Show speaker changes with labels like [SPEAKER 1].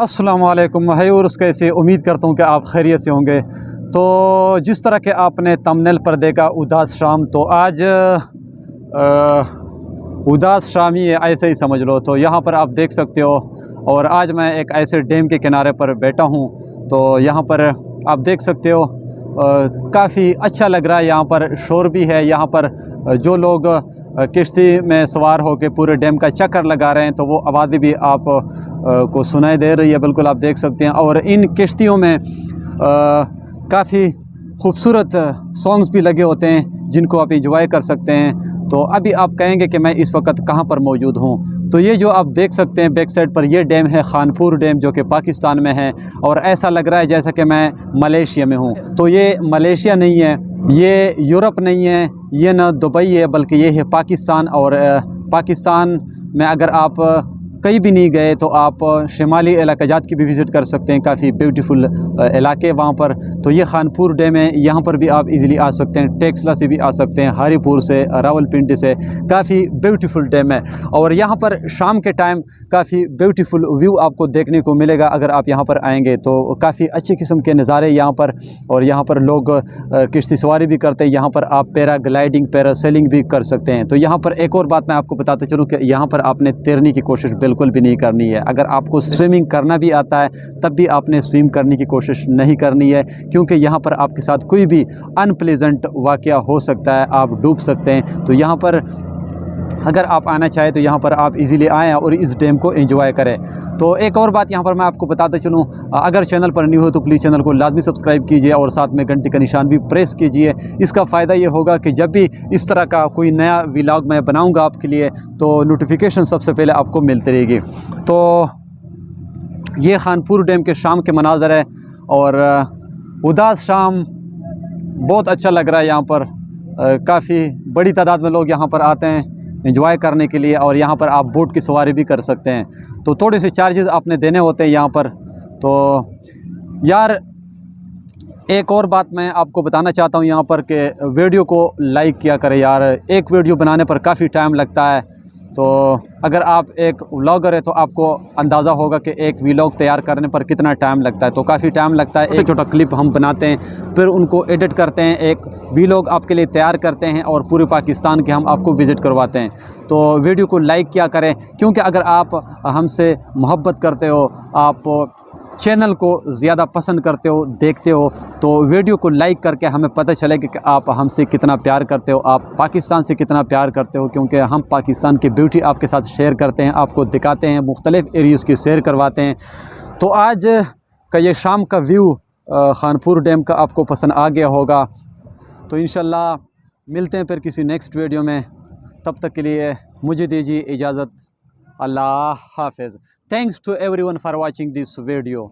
[SPEAKER 1] अस्सलाम वालेकुम व्यूअर्स, कैसे उम्मीद करता हूँ कि आप खैरियत से होंगे। तो जिस तरह के आपने थंबनेल पर देखा उदास शाम, तो आज उदास शाम ही है, ऐसे ही समझ लो। तो यहाँ पर आप देख सकते हो, और आज मैं एक ऐसे डैम के किनारे पर बैठा हूँ। तो यहाँ पर आप देख सकते हो काफ़ी अच्छा लग रहा है। यहाँ पर शोर भी है। यहाँ पर जो लोग किश्ती में सवार होकर पूरे डैम का चक्कर लगा रहे हैं, तो वो आवाज़ें भी आप को सुनाई दे रही है। बिल्कुल आप देख सकते हैं। और इन किश्तियों में काफ़ी खूबसूरत सॉन्ग्स भी लगे होते हैं जिनको आप इंजॉय कर सकते हैं। तो अभी आप कहेंगे कि मैं इस वक्त कहाँ पर मौजूद हूँ। तो ये जो आप देख सकते हैं बैक साइड पर, ये डैम है खानपुर डैम, जो कि पाकिस्तान में है। और ऐसा लग रहा है जैसा कि मैं मलेशिया में हूँ। तो ये मलेशिया नहीं है, ये यूरोप नहीं है, ये ना दुबई है, बल्कि ये है पाकिस्तान। और पाकिस्तान में अगर आप कहीं भी नहीं गए तो आप शिमाली इलाकाजात की भी विज़िट कर सकते हैं। काफ़ी ब्यूटीफुल इलाके वहाँ पर। तो ये खानपुर डैम है, यहाँ पर भी आप इजीली आ सकते हैं। टेक्सला से भी आ सकते हैं, हरीपुर से, रावलपिंडी से। काफ़ी ब्यूटीफुल डैम है। और यहाँ पर शाम के टाइम काफ़ी ब्यूटीफुल व्यू आपको देखने को मिलेगा अगर आप यहाँ पर आएँगे। तो काफ़ी अच्छे किस्म के नज़ारे यहाँ पर। और यहाँ पर लोग किश्ती सवारी भी करते हैं। यहाँ पर आप पैराग्लाइडिंग, पैरासेलिंग भी कर सकते हैं। तो यहाँ पर एक और बात मैं आपको बताते चलूँ कि यहाँ पर आपने तैरने की कोशिश बिल्कुल भी नहीं करनी है। अगर आपको स्विमिंग करना भी आता है तब भी आपने स्विम करने की कोशिश नहीं करनी है, क्योंकि यहाँ पर आपके साथ कोई भी अनप्लेजेंट वाक़या हो सकता है, आप डूब सकते हैं। तो यहाँ पर अगर आप आना चाहें तो यहाँ पर आप इजीली आएँ और इस डैम को एंजॉय करें। तो एक और बात यहाँ पर मैं आपको बताते चलूँ, अगर चैनल पर न्यू हो तो प्लीज़ चैनल को लाजमी सब्सक्राइब कीजिए और साथ में घंटे का निशान भी प्रेस कीजिए। इसका फ़ायदा ये होगा कि जब भी इस तरह का कोई नया व्लॉग मैं बनाऊँगा आपके लिए, तो नोटिफिकेशन सबसे पहले आपको मिलती रहेगी। तो ये खानपुर डैम के शाम के मनाज़र है। और उदास शाम बहुत अच्छा लग रहा है। यहाँ पर काफ़ी बड़ी तादाद में लोग यहाँ पर आते हैं एंजॉय करने के लिए। और यहाँ पर आप बोट की सवारी भी कर सकते हैं। तो थोड़े से चार्जेस आपने देने होते हैं यहाँ पर। तो यार एक और बात मैं आपको बताना चाहता हूँ यहाँ पर कि वीडियो को लाइक किया करें यार। एक वीडियो बनाने पर काफ़ी टाइम लगता है। तो अगर आप एक व्लॉगर है तो आपको अंदाज़ा होगा कि एक व्लॉग तैयार करने पर कितना टाइम लगता है। तो काफ़ी टाइम लगता है। एक छोटा क्लिप हम बनाते हैं, फिर उनको एडिट करते हैं, एक व्लॉग आपके लिए तैयार करते हैं और पूरे पाकिस्तान के हम आपको विज़िट करवाते हैं। तो वीडियो को लाइक किया करें, क्योंकि अगर आप हमसे मोहब्बत करते हो, आप चैनल को ज़्यादा पसंद करते हो, देखते हो, तो वीडियो को लाइक करके हमें पता चलेगा कि आप हमसे कितना प्यार करते हो, आप पाकिस्तान से कितना प्यार करते हो। क्योंकि हम पाकिस्तान की ब्यूटी आपके साथ शेयर करते हैं, आपको दिखाते हैं, मुख्तलिफ़ एरियाज़ की शेयर करवाते हैं। तो आज का ये शाम का व्यू खानपुर डैम का आपको पसंद आ गया होगा। तो इंशाल्लाह मिलते हैं फिर किसी नेक्स्ट वीडियो में। तब तक के लिए मुझे दीजिए इजाज़त। अल्लाह हाफ़िज़। Thanks to everyone for watching this video.